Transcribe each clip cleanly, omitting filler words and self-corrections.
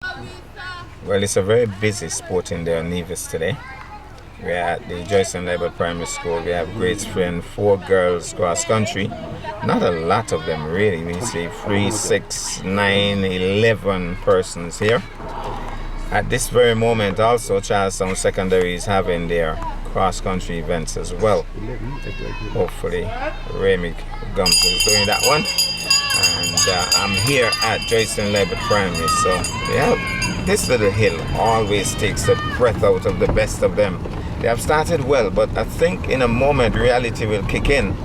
Well, it's a very busy sporting day on Nevis today. We're at the Joycelyn Liburd Primary School. We have grades 3 and 4 girls cross country. Not a lot of them really. We see 3, 6, 9, 11 persons here. At this very moment also, Charlestown Secondary is having their cross country events as well. Hopefully Remy Gums is doing that one. And I'm here at Joycelyn Liburd Primary. So yeah, this little hill always takes the breath out of the best of them. They have started well, but I think in a moment reality will kick in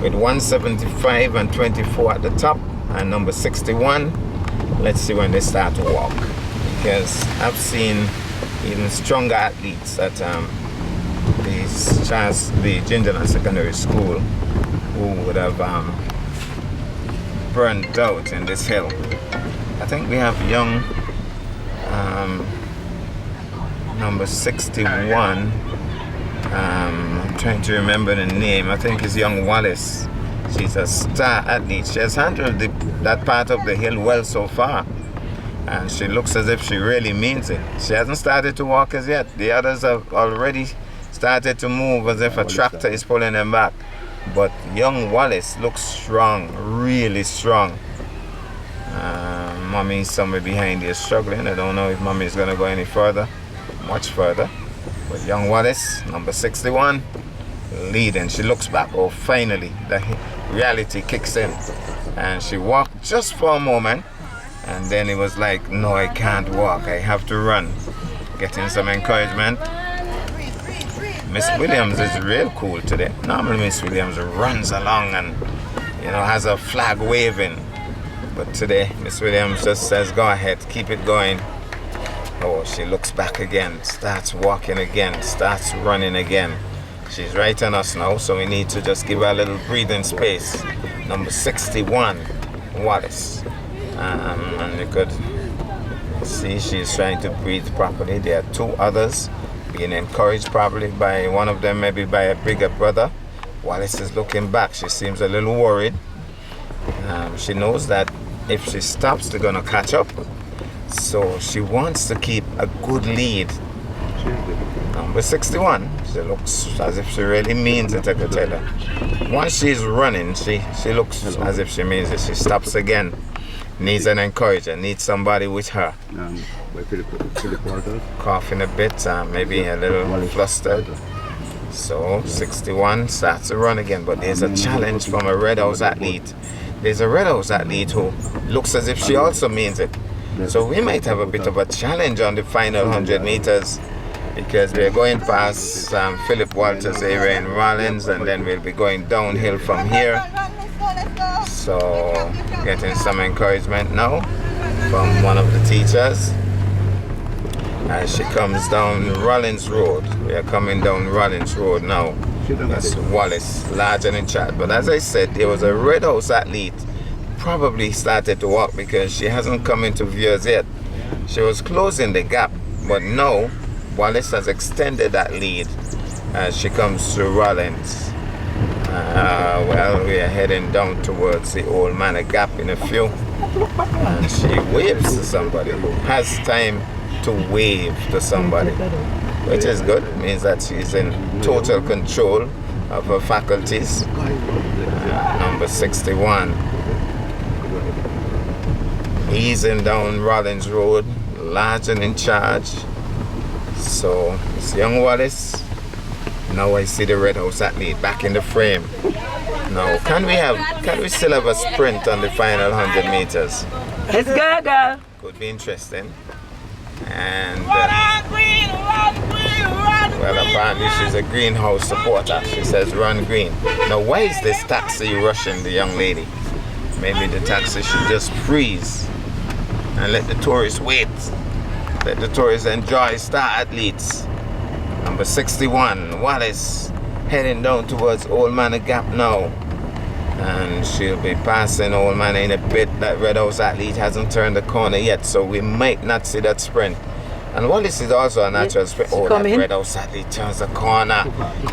with 175 and 24 at the top and number 61. Let's see when they start to walk, because I've seen even stronger athletes at the Jlps Secondary School who would have burned out in this hill. I think we have young number 61. I'm trying to remember the name. I think it's young Wallace. She's a star athlete. She has handled that part of the hill well so far, and she looks as if she really means it. She hasn't started to walk as yet. The others have already started to move as if a tractor is pulling them back. But young Wallace looks strong, really strong. Mommy's somewhere behind here struggling. I don't know if mommy is going to go any further, much further. But young Wallace, number 61, leading. She looks back. Oh, finally, the reality kicks in. And she walked just for a moment. And then it was like, no, I can't walk. I have to run. Getting some encouragement. Miss Williams is real cool today. Normally Miss Williams runs along and, you know, has a flag waving. But today Miss Williams just says, go ahead, keep it going. Oh, she looks back again, starts walking again, starts running again. She's right on us now, so we need to just give her a little breathing space. Number 61, Wallace. And you could see she's trying to breathe properly. There are 2 others being encouraged probably by one of them, maybe by a bigger brother. Wallace is looking back. She seems a little worried. She knows that if she stops, they're gonna catch up. So she wants to keep a good lead. Number 61, she looks as if she really means it, I could tell her. Once she's running, she looks as if she means it. She stops again. Needs an encourager, needs somebody with her. Coughing a bit, maybe a little flustered. So 61 starts to run again, but there's a challenge from a Red House athlete. There's a Red House athlete who looks as if she also means it. So we might have a bit of a challenge on the final 100 meters, because we're going past Philip Walters area in Rollins, and then we'll be going downhill from here. So getting some encouragement now from one of the teachers as she comes down Rollins Road. We are coming down Rollins Road now. That's Wallace, large and in charge. But as I said, there was a Red House athlete probably started to walk because she hasn't come into view as yet. She was closing the gap, but now Wallace has extended that lead as she comes through Rollins. Well, we are heading down towards the Old Manor Gap in a few. And she waves to somebody, has time to wave to somebody, which is good. It means that she's in total control of her faculties. Number 61. Easing down Rollins Road, large and in charge. So it's young Wallace. Now I see the Red House athlete back in the frame. Now can we still have a sprint on the final 100 meters? Let's go, girl. Could be interesting. And well, apparently she's a greenhouse supporter. She says run green. Now why is this taxi rushing the young lady? Maybe the taxi should just freeze and let the tourists wait. Let the tourists enjoy star athletes. Number 61, Wallace, heading down towards Old Manor Gap now. And she'll be passing Old Manor in a bit. That Red House athlete hasn't turned the corner yet, so we might not see that sprint. And Wallace is also a natural sprint. Oh, that Red House athlete turns the corner.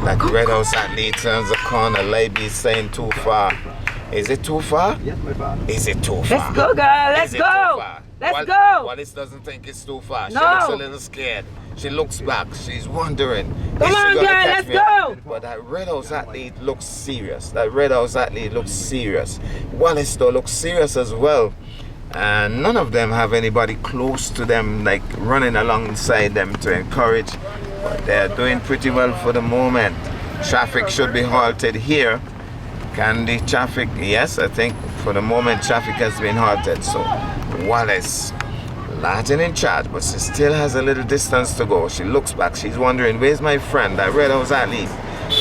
That Red House athlete turns the corner. Libby's saying too far. Is it too far? Yes, my father. Is it too far? Let's go, girl. Let's go. Let's go. Wallace doesn't think it's too far. No. She looks a little scared. She looks back. She's wondering. Come on, girl. Let's go. But that Red House athlete looks serious. Wallace though looks serious as well. And none of them have anybody close to them, like running alongside them to encourage. But they're doing pretty well for the moment. Traffic should be halted here. Can the traffic? Yes, I think for the moment traffic has been halted. So Wallace, large and in charge, but she still has a little distance to go. She looks back. She's wondering, where's my friend, that Red House athlete?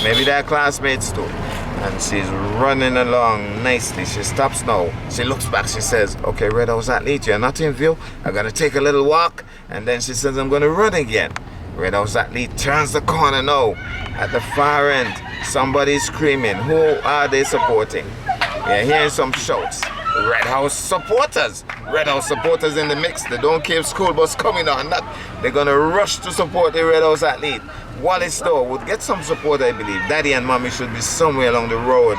Maybe they're classmates too. And she's running along nicely. She stops now. She looks back. She says, okay, Red House athlete, you're not in view. I'm going to take a little walk. And then she says, I'm going to run again. Red House athlete turns the corner now. At the far end, somebody's screaming. Who are they supporting? You're hearing some shouts. Red House supporters. Red House supporters in the mix. The Don't Cave school bus coming on. They're going to rush to support the Red House athlete. Wallace though would get some support, I believe. Daddy and Mommy should be somewhere along the road.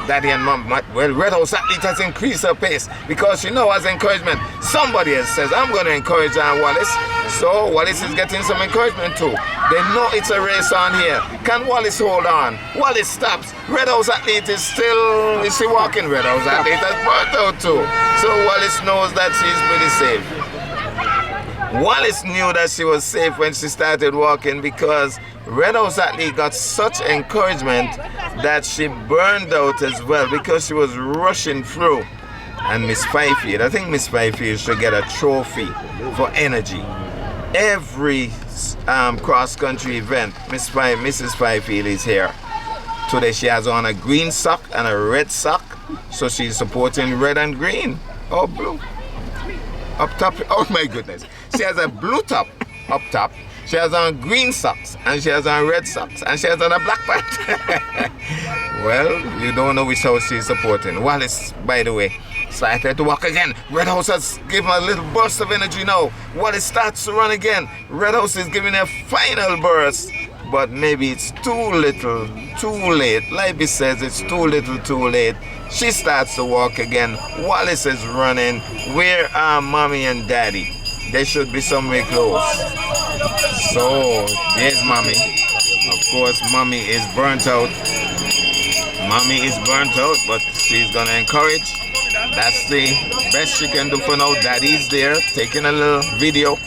Daddy and Mom, well, Red House athlete has increased her pace because she knows as encouragement. Somebody else says, I'm going to encourage Wallace. So Wallace is getting some encouragement too. They know it's a race on here. Can Wallace hold on? Wallace stops. Red House athlete is still, is she walking? Red House athlete has burnt out too. So Wallace knows that she's pretty safe. Wallace knew that she was safe when she started walking because Red House athlete got such encouragement that she burned out as well because she was rushing through. And Miss Fifield, I think Miss Fifield should get a trophy for energy. Every cross-country event, Mrs. Fifield is here. Today she has on a green sock and a red sock, so she's supporting red and green. Oh, blue. Up top, oh my goodness. She has a blue top up top. She has on green socks and she has on red socks and she has on a black pant. Well, you don't know which house she's supporting. Wallace, by the way, started to walk again. Red House has given a little burst of energy now. Wallace starts to run again. Red House is giving a final burst. But maybe it's too little, too late. Libby says it's too little, too late. She starts to walk again. Wallace is running. Where are Mommy and Daddy? They should be somewhere close. So, there's Mommy. Of course, Mommy is burnt out. Mommy is burnt out, but she's gonna encourage. That's the best she can do for now. Daddy's there, taking a little video.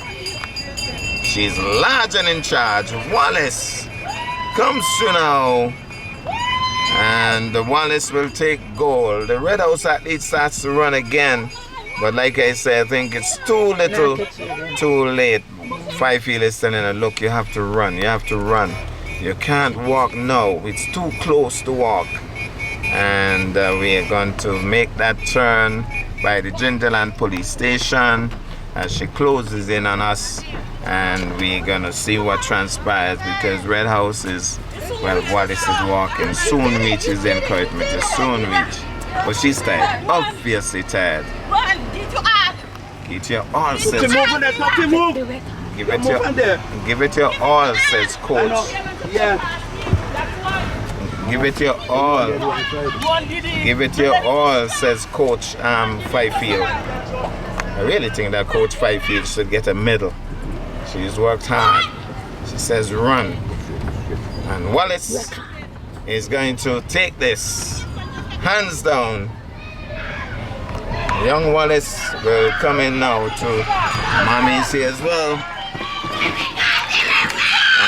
She's large and in charge. Wallace comes through now. And the Wallace will take goal. The Red House athlete starts to run again. But like I said, I think it's too little, too late. Fifield is telling her, look, you have to run. You have to run. You can't walk now. It's too close to walk. And we are going to make that turn by the Gingerland police station as she closes in on us. And we're gonna see what transpires because Red House is, well, Wallace is walking. Soon reaches the encouragement. Soon reach. But she's tired. Obviously tired. Get your all, says. Give it your all, says coach. Give it your all. Give it your all, says Coach Fifield. I really think that Coach Fifield should get a medal. She's worked hard. She says run. And Wallace is going to take this hands down. Young Wallace will come in now to Mommy's here as well.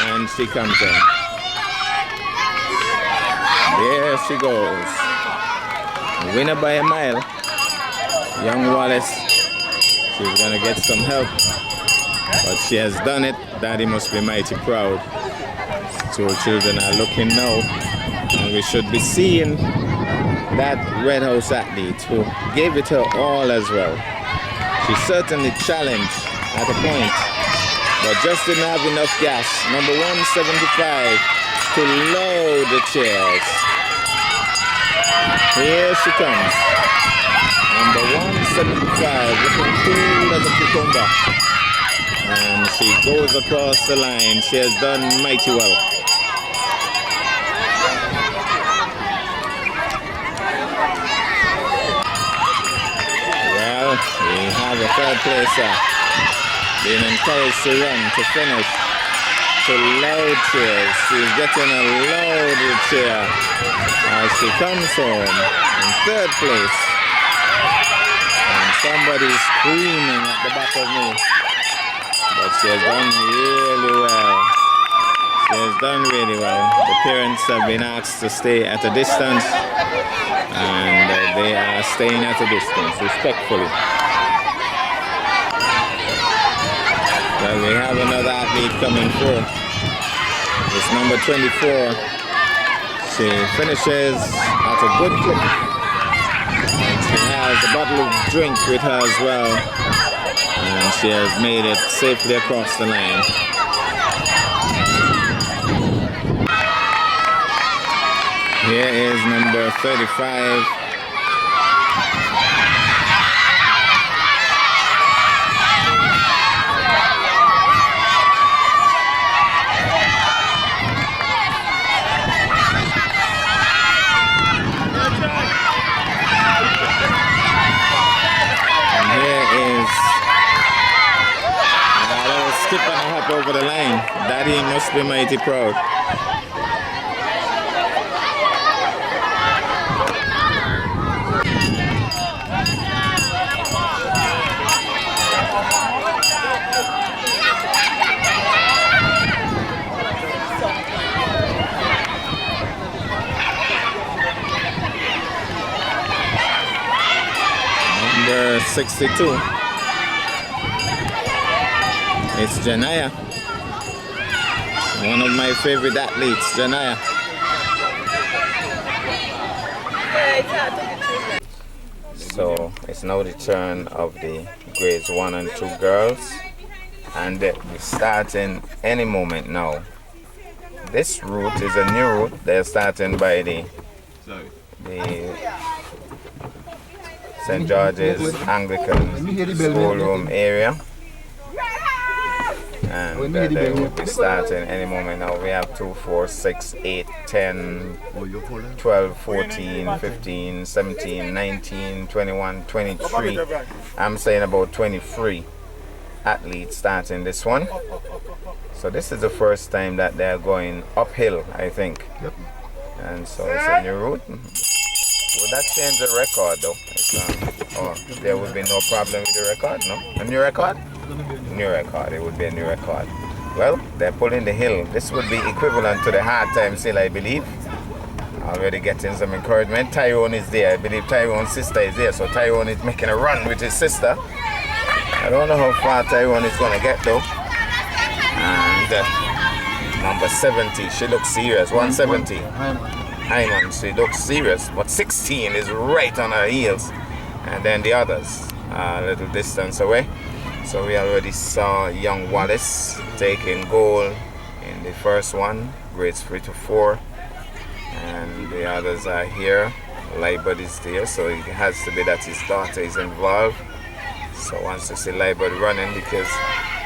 And she comes in. There she goes. Winner by a mile. Young Wallace. She's gonna get some help. But she has done it. Daddy must be mighty proud. Two children are looking now. And we should be seeing that Red House athlete who gave it her all as well. She certainly challenged at a point, but just didn't have enough gas. Number 175 to load the chairs. Here she comes. Number 175 looking cool as a cucumber. And she goes across the line. She has done mighty well. Well, we have a third placer, being encouraged to run, to finish, to loud cheers. She's getting a loud cheer as she comes home in third place. And somebody's screaming at the back of me. But she has done really well. She has done really well. The parents have been asked to stay at a distance, and they are staying at a distance, respectfully. Well, we have another athlete coming through. It's number 24. She finishes at a good clip. She has a bottle of drink with her as well, and she has made it safely across the line. Here is number 35. Skip and a hop over the line. Daddy must be mighty proud. Number 62. It's Janaya, one of my favorite athletes, Janaya. So it's now the turn of the grades 1 and 2 girls, and we're starting any moment now. This route is a new route. They're starting by the St. George's Anglican schoolroom area. And they will be starting any moment now. We have 2, 4, 6, 8, 10, 12, 14, 15, 17, 19, 21, 23. I'm saying about 23 athletes starting this one. So this is the first time that they're going uphill, I think. Yep. And so it's a new route. Would that change the record though? Or there would be no problem with the record, no? A new record? New record, it would be a new record. Well, they're pulling the hill. This would be equivalent to the hard times hill, I believe. Already getting some encouragement. Tyrone is there. I believe Tyrone's sister is there. So Tyrone is making a run with his sister. I don't know how far Tyrone is going to get though. And number 70, she looks serious. 170. Hyman, she looks serious. But 16 is right on her heels. And then the others are a little distance away. So we already saw young Wallace taking goal in the first one, grades 3 to 4. And the others are here. Liburd is there, so it has to be that his daughter is involved. So wants to see Liburd running, because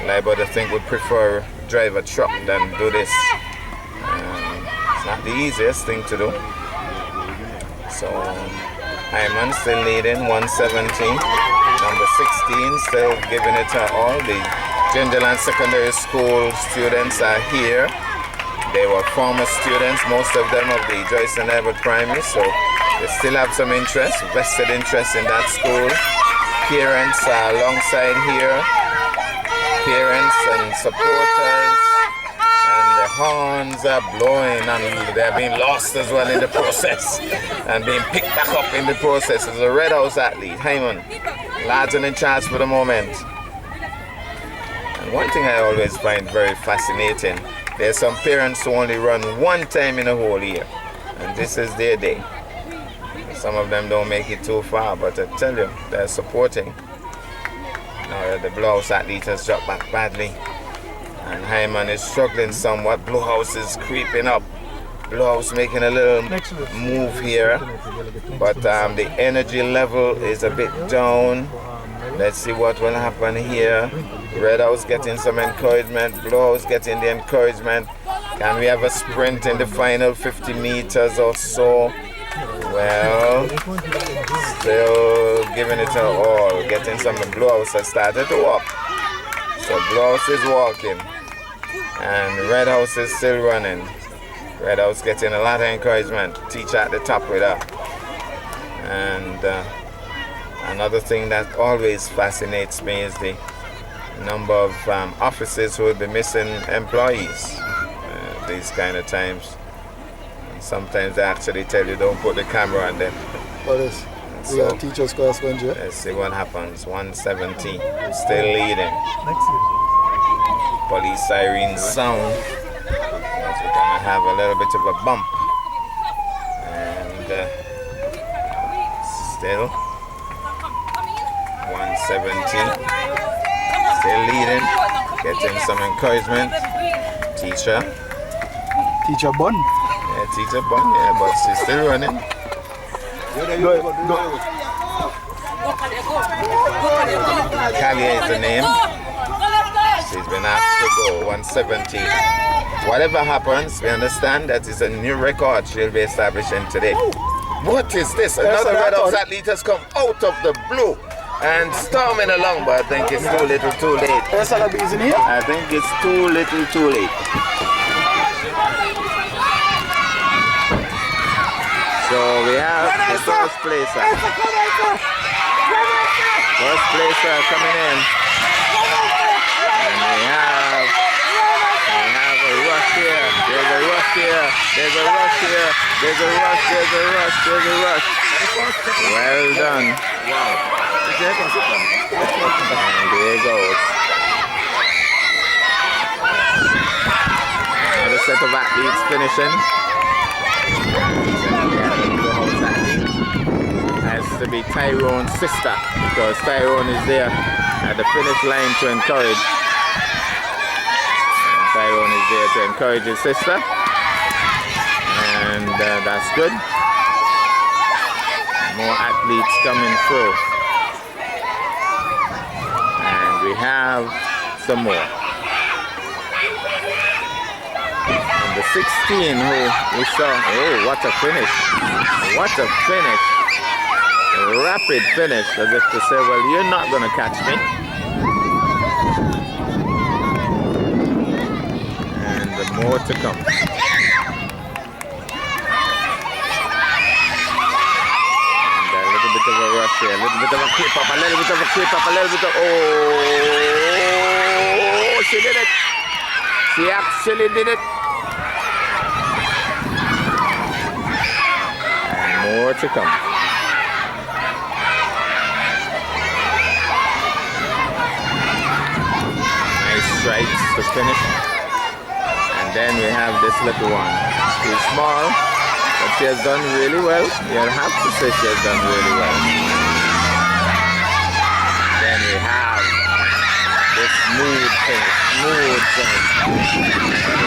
Liburd I think would prefer drive a truck than do this. It's not the easiest thing to do. So Hyman still leading, 117. Number 16 still giving it her all. The Gingerland Secondary School students are here. They were former students, most of them of the Joycelyn Liburd Primary, so they still have some interest, vested interest in that school. Parents are alongside here. Parents and supporters. The horns are blowing, and they're being lost as well in the process and being picked back up in the process. As a Red House athlete, Hyman, lads in charge for the moment. And one thing I always find very fascinating, there's some parents who only run one time in a whole year, and this is their day. Some of them don't make it too far, but I tell you, they're supporting. Now the Blue House athlete has dropped back badly. And Hyman is struggling somewhat. Blue House is creeping up. Blue House making a little move here. But the energy level is a bit down. Let's see what will happen here. Red House getting some encouragement. Blue House getting the encouragement. Can we have a sprint in the final 50 meters or so? Well, still giving it her all. Getting some Blue House has started to walk. So Blue House is walking. And Red House is still running. Red House getting a lot of encouragement. Teacher at the top with her. And another thing that always fascinates me is the number of offices who will be missing employees these kind of times. And sometimes they actually tell you don't put the camera on them. Wallace, we are teachers correspondent. Let's see what happens. 170, still leading. Police siren sound. We're gonna have a little bit of a bump. And still 170. Still leading, getting some encouragement. Teacher Bun. Yeah, Teacher Bun, yeah, but she's still running. Callie is the name. She's been asked to go 170. Whatever happens, we understand that it's a new record she'll be establishing today. What is this? Another Red House athlete has come out of the blue and storming along, but I think it's too little too late. I think it's too little too late. So we have the first placer. First placer coming in. And we have a rush here. There's a rush here. There's a rush here. There's a rush. There's a rush. There's a rush. Well done. Wow. And there it goes. Another set of athletes finishing. Has to be Tyrone's sister, because Tyrone is there at the finish line to encourage. And Tyrone is there to encourage his sister. And that's good. More athletes coming through. And we have some more. And the 16 who we saw, oh, what a finish. What a finish. A rapid finish, as if to say, well, you're not going to catch me. And more to come. Bit of a rush here, a little bit of a creep up, a little bit of a creep up, a little bit of, oh, she did it. She actually did it. And more to come. Nice strikes to finish. And then we have this little one. Too small. But she has done really well. You'll have to say she has done really well. Then we have this smooth finish. We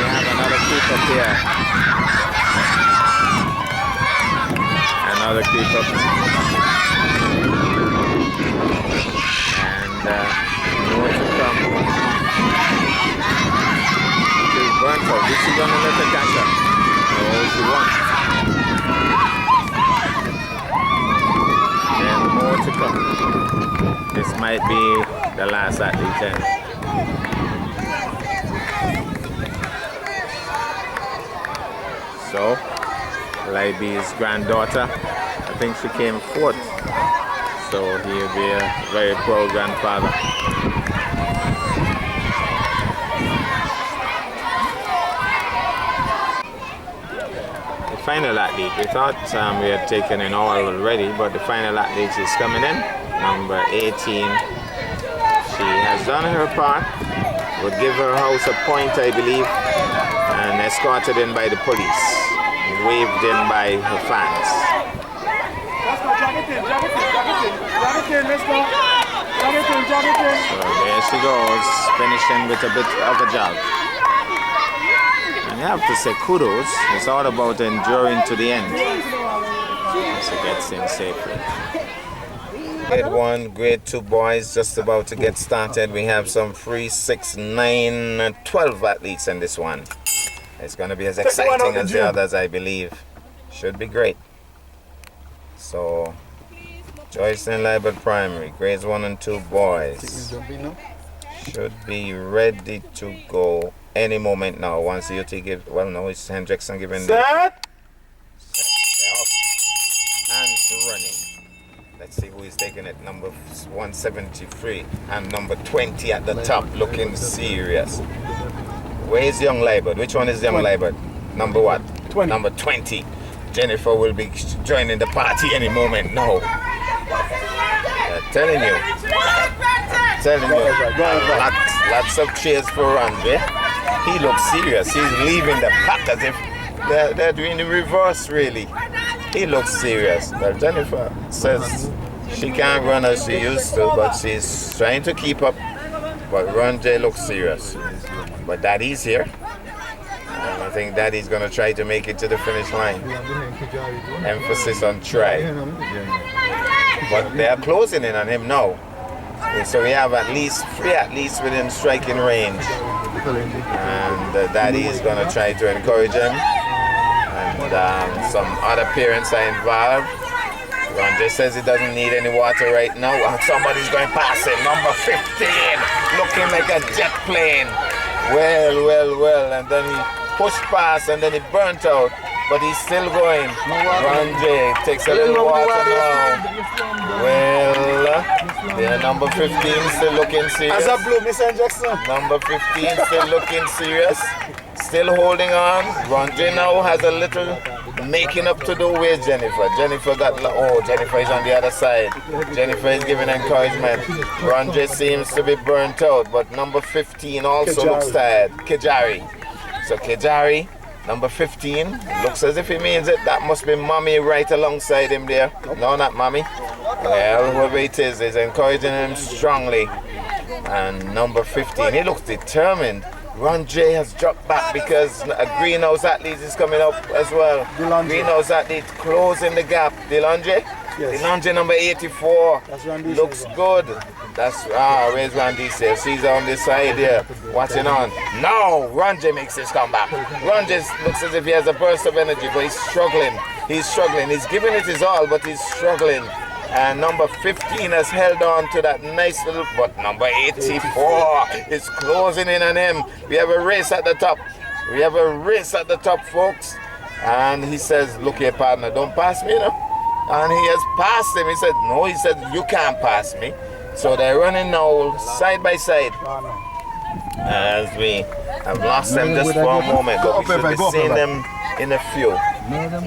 have another creep up here. Another creep up. And more to come. She's burnt out. Is she gonna let her catch her? No, she won't. More to come. This might be the last athlete then. So, Libby's granddaughter, I think she came fourth. So he'll be a very proud grandfather. Final athlete, we thought we had taken in all already, but the final athlete is coming in, number 18. She has done her part, would give her house a point, I believe, and escorted in by the police, waved in by her fans. So there she goes, finishing with a bit of a jog. I have to say kudos. It's all about enduring to the end. So gets in safely. Grade 1, grade 2 boys just about to get started. We have some 3, 6, 9, 12 athletes in this one. It's going to be as exciting as the others, I believe. Should be great. So, Joycelyn Liburd Primary, grades 1 and 2 boys, should be ready to go any moment now. Once the UT gives, well, no, it's Hendrickson giving Set. and running. Let's see who is taking it. Number 173 and number 20 at the top, looking serious. Where is young Liburd? Which one is young Liburd? Number what? 20. Number 20. Jennifer will be joining the party any moment now. Telling you. Lots of cheers for Andre. He looks serious. He's leaving the pack as if they're doing the reverse, really. He looks serious. Well, Jennifer says she can't run as she used to, but she's trying to keep up. But Ronjay looks serious. But Daddy's here. And I think Daddy's going to try to make it to the finish line. Emphasis on try. But they are closing in on him now. So we have at least 3 within striking range. And Daddy is going to try to encourage him. And some other parents are involved. Ronjay says he doesn't need any water right now. And somebody's going past him. Number 15. Looking like a jet plane. Well. And then he pushed past and then he burnt out. But he's still going. Ronjay takes a little water now. Well, yeah, number 15 still looking serious. As a blue, Mr. Jackson. Number 15 still looking serious. Still holding on. Ronjay now has a little making up to do with Jennifer. Jennifer is on the other side. Jennifer is giving encouragement. Ronjay seems to be burnt out, but number 15 also looks tired. Kejari. So Kejari, number 15, looks as if he means it. That must be Mommy right alongside him there. No, not Mommy. Well, whoever it is encouraging him strongly. And number 15, he looks determined. Ronjay has dropped back because a greenhouse athlete is coming up as well. Delonje. Greenhouse athlete closing the gap. Delonje? Yes. Delonje number 84. That's Randy looks Silva. good. That's where's Randy Silva? She's on this side here, watching on. No, Ronjay makes his comeback. Ronjay looks as if he has a burst of energy, but he's struggling. He's giving it his all, but he's struggling. And number 15 has held on to that nice little, but number 84 is closing in on him. We have a race at the top. Folks. And he says, look here, partner, don't pass me, And he has passed him. He said, no, you can't pass me. So they're running now side by side. As we have lost them just for a moment, but we should be seeing them in a few.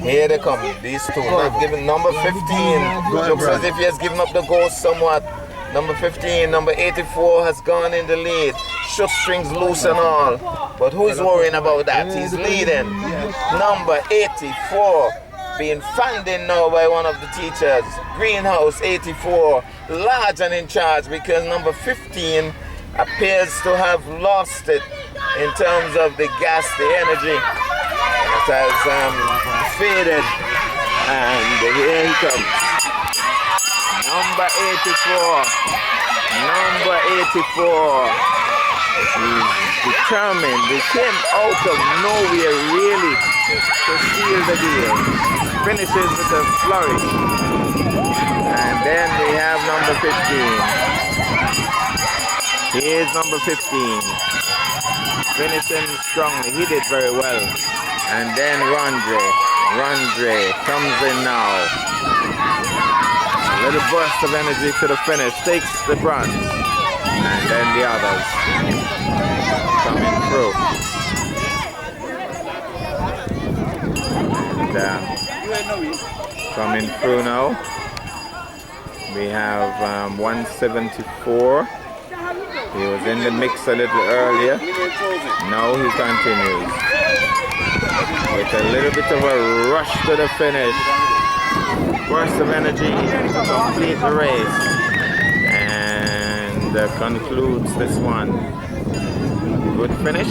Here they come, these two. Not giving number 15. Looks as if he has given up the ghost somewhat. Number 15, number 84 has gone in the lead. Shoestrings loose and all. But who is worrying about that? He's leading. Number 84 being fanned in now by one of the teachers. Greenhouse 84, large and in charge because number 15 appears to have lost it in terms of the gas, the energy. It has faded. And here he comes. Number 84. He's determined. They came out of nowhere really to seal the deal. Finishes with a flourish. And then we have number 15. Here's number 15. Finishing strongly. He did very well. And then Ronjay comes in now. A little burst of energy to the finish. Takes the bronze. And then the others coming through. And coming through now. We have 174. He was in the mix a little earlier. Now he continues. With a little bit of a rush to the finish. Burst of energy to complete the race. And concludes this one. Good finish.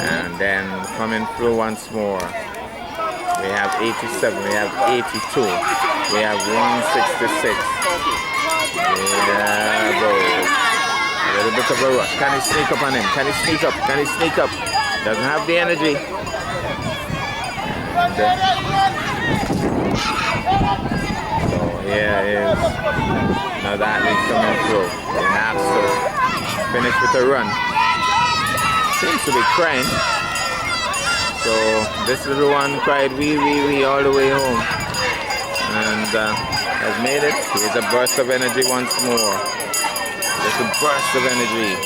And then coming through once more. We have 87, we have 82, we have 166. Yeah, boys. A little bit of a rush. Can he sneak up on him? Can he sneak up? Doesn't have the energy. So here is another athlete coming through. He has to finish with a run. Seems to be crying. So this little one cried wee all the way home. And has made it. Here's a burst of energy once more. Just a burst of energy.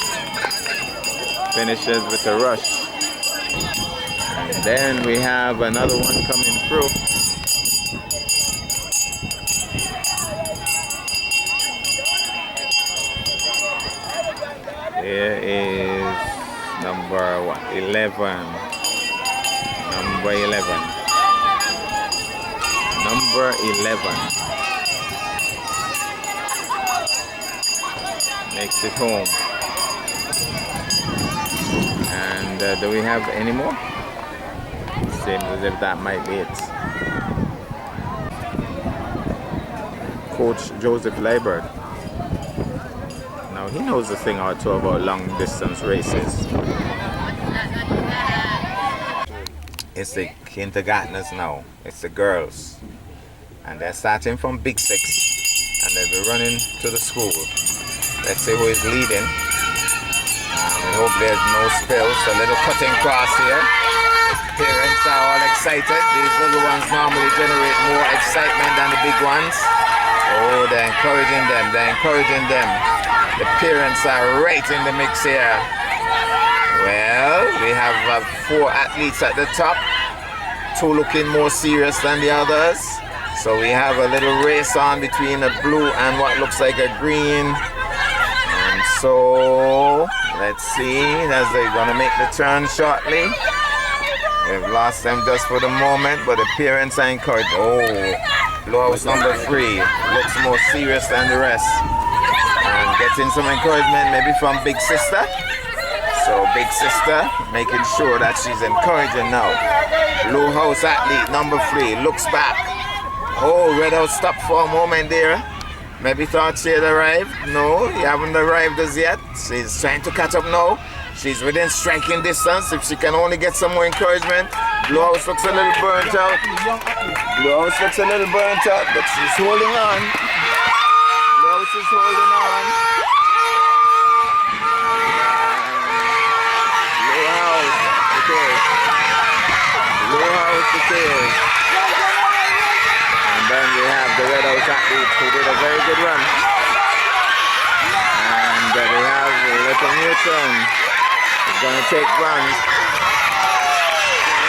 Finishes with a rush. And then we have another one coming through. Here is number what? 11. Number 11. Number 11. Makes it home. And do we have any more? Seems as if that might be it. Coach Joycelyn Liburd. Now he knows a thing or two about long distance races. It's the kindergartners now. It's the girls. And they're starting from Big 6. And they'll be running to the school. Let's see who is leading. We hope there's no spills. A little cutting cross here. Parents are all excited. These little ones normally generate more excitement than the big ones. Oh, they're encouraging them. They're encouraging them. The parents are right in the mix here. Well, we have 4 athletes at the top. 2 looking more serious than the others. So we have a little race on between a blue and what looks like a green. And so, let's see as they're going to make the turn shortly. We've lost them just for the moment, but the parents are encouraged. Oh, Wallace number 3 looks more serious than the rest. And getting some encouragement maybe from Big Sister. So Big Sister making sure that she's encouraging now. Blue House athlete number 3 looks back. Oh, Red House stopped for a moment there. Maybe thought she had arrived. No, you haven't arrived as yet. She's trying to catch up now. She's within striking distance. If she can only get some more encouragement. Blue House looks a little burnt out. Blue House looks a little burnt out, but she's holding on. Blue House is holding on. Blue House, it is. Blue House, it is. And then we have the Red House athletes who did a very good run. And we have Little Newton. He's going to take runs.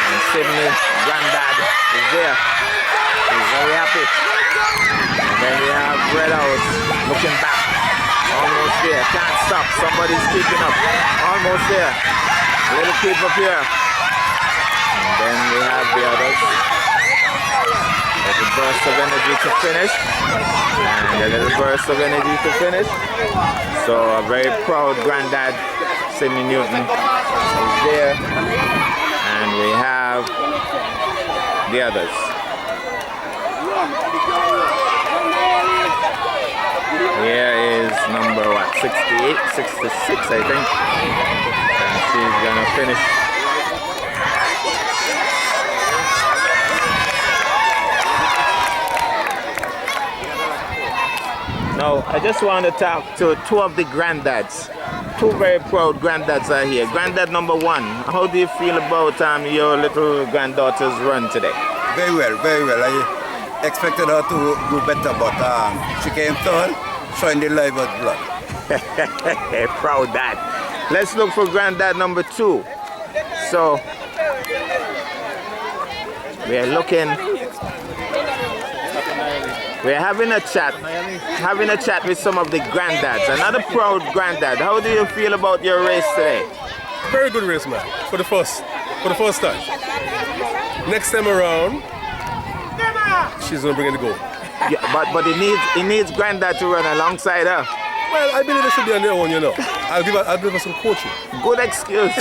And Sydney, granddad, is there. He's very happy. And then we have Red House looking back. Almost there. Can't stop. Somebody's keeping up. Almost there. A little keep up here. And then we have the others. There's a burst of energy to finish. And a little burst of energy to finish. So a very proud granddad, Sydney Newton, is there. And we have the others. Here is number what, 68, 66 I think. And she's gonna finish. Now, I just want to talk to 2 of the granddads. 2 very proud granddads are here. Granddad number 1, how do you feel about your little granddaughter's run today? Very well, very well. I expected her to do better, but she came third, showing the live of blood. Proud dad. Let's look for granddad number 2. So, we are looking. We're having a chat with some of the granddads. Another proud granddad. How do you feel about your race today? Very good race, man. For the first time. Next time around, she's gonna bring in the goal. Yeah, but it needs granddad to run alongside her. Well, I believe they should be on their own, you know. I'll give her some coaching. Good excuse.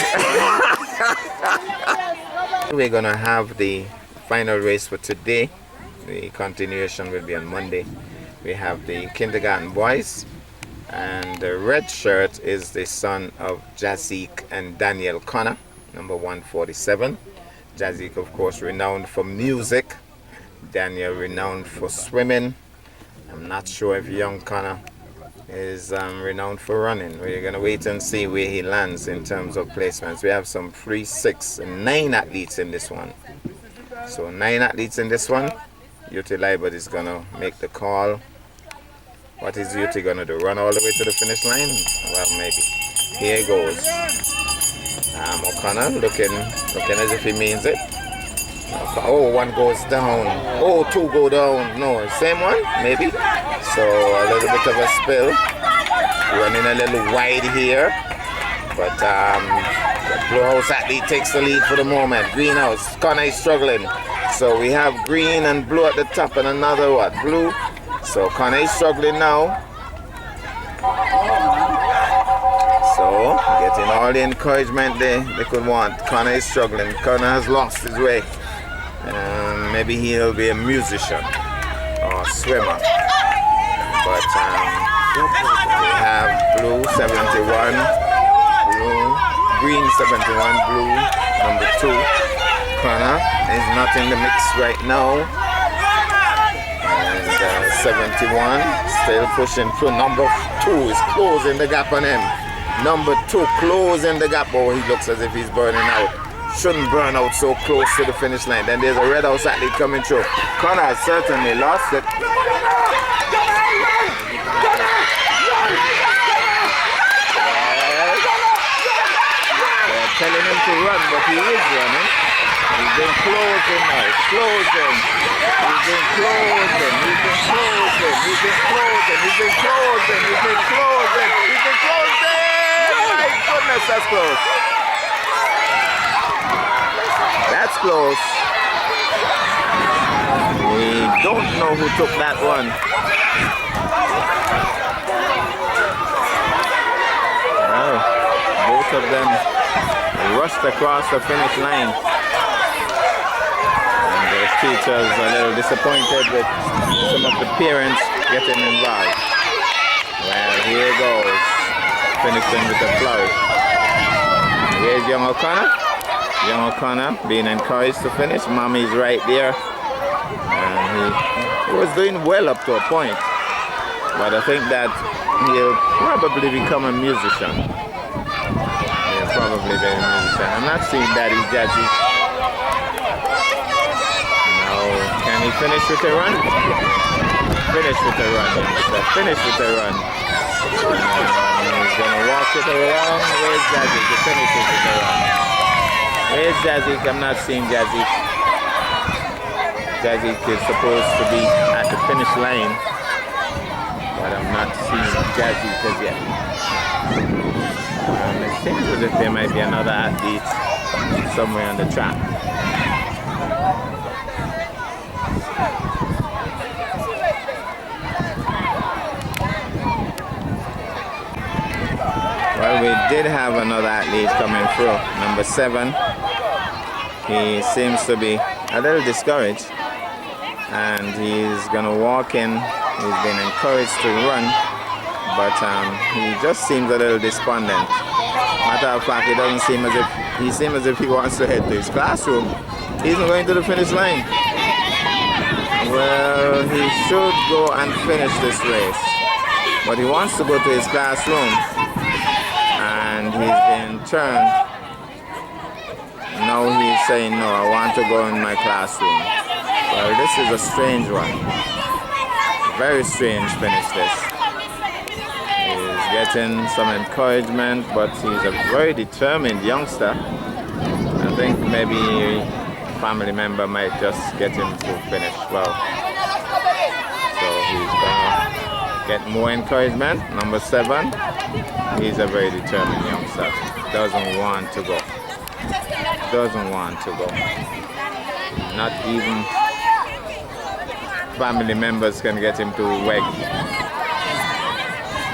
We're gonna have the final race for today. The continuation will be on Monday. We have the kindergarten boys, and the red shirt is the son of Jazik and Daniel Connor, number 147. Jazik, of course, renowned for music, Daniel renowned for swimming. I'm not sure if young Connor is renowned for running. We're going to wait and see where he lands in terms of placements. We have some 3, 6, and 9 athletes in this one. So 9 athletes in this one. Joycelyn Liburd is going to make the call. What is Joycelyn going to do? Run all the way to the finish line? Well, maybe. Here goes. O'Connor looking as if he means it. Oh, 1 goes down. Oh, 2 go down. No, same one, maybe. So a little bit of a spill. Running a little wide here. But the Blue House athlete takes the lead for the moment. Greenhouse, Connor is struggling. So we have green and blue at the top and another what? Blue. So Connor is struggling now. So getting all the encouragement they could want. Connor is struggling. Connor has lost his way. Maybe he'll be a musician or a swimmer. But we have blue 71, blue, green 71, blue number 2. Connor is not in the mix right now. And 71 still pushing through. Number 2 is closing the gap on him. Number 2 closing the gap. Oh, he looks as if he's burning out. Shouldn't burn out so close to the finish line. Then there's a Red House athlete coming through. Connor has certainly lost it. They're telling him to run, but he is running. He's been closing now. Closing. He's been closing. He's been closing. He's been closing. He's been closing. He's been closing. He's been closing. My goodness, that's close. That's close. We don't know who took that one. Well, both of them rushed across the finish line. And the teachers are a little disappointed with some of the parents getting involved. Well, here goes. Finishing with a flourish. Here's young O'Connor. Young O'Connor being encouraged to finish. Mommy's right there. And he was doing well up to a point. But I think that he'll probably become a musician. He'll probably be a musician. I'm not seeing Daddy Jazzy. No. Can he finish with a run? Finish with a run. Finish with a run. He's going to walk it around. Where's Jazzy? He finishes with a run. Where's Jazzy? I'm not seeing Jazzy. Jazzy is supposed to be at the finish line, but I'm not seeing Jazzy as yet. It seems as if there might be another athlete somewhere on the track. Well, we did have another athlete coming through, number 7. He seems to be a little discouraged, and he's gonna walk in. He's been encouraged to run, but he just seems a little despondent. Matter of fact, it doesn't seem as if he wants to head to his classroom. He's not going to the finish line. Well, he should go and finish this race, but he wants to go to his classroom, and he's been turned. Now he's saying, no, I want to go in my classroom. Well, this is a strange one. Very strange finish this. He's getting some encouragement, but he's a very determined youngster. I think maybe a family member might just get him to finish well. So he's gonna get more encouragement. Number 7, he's a very determined youngster. Doesn't want to go. Doesn't want to go. Not even family members can get him to wag,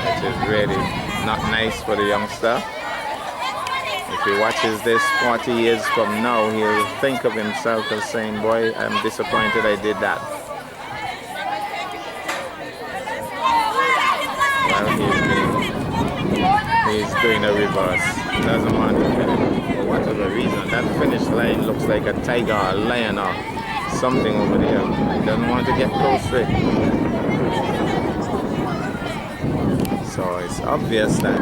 which is really not nice for the youngster. If he watches this 40 years from now, he'll think of himself as saying, boy, I'm disappointed I did that. Well, he's doing a reverse. He doesn't want to finish for whatever reason. That finish line looks like a tiger or a lion or something over there. He doesn't want to get close to it. So it's obvious that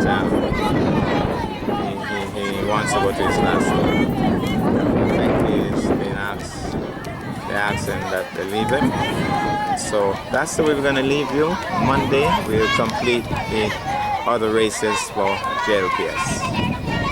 he wants to go to his last game. I think he's been asked, they're asking that they leave him. So that's the way we're going to leave you. Monday we'll complete the other races for JLPS.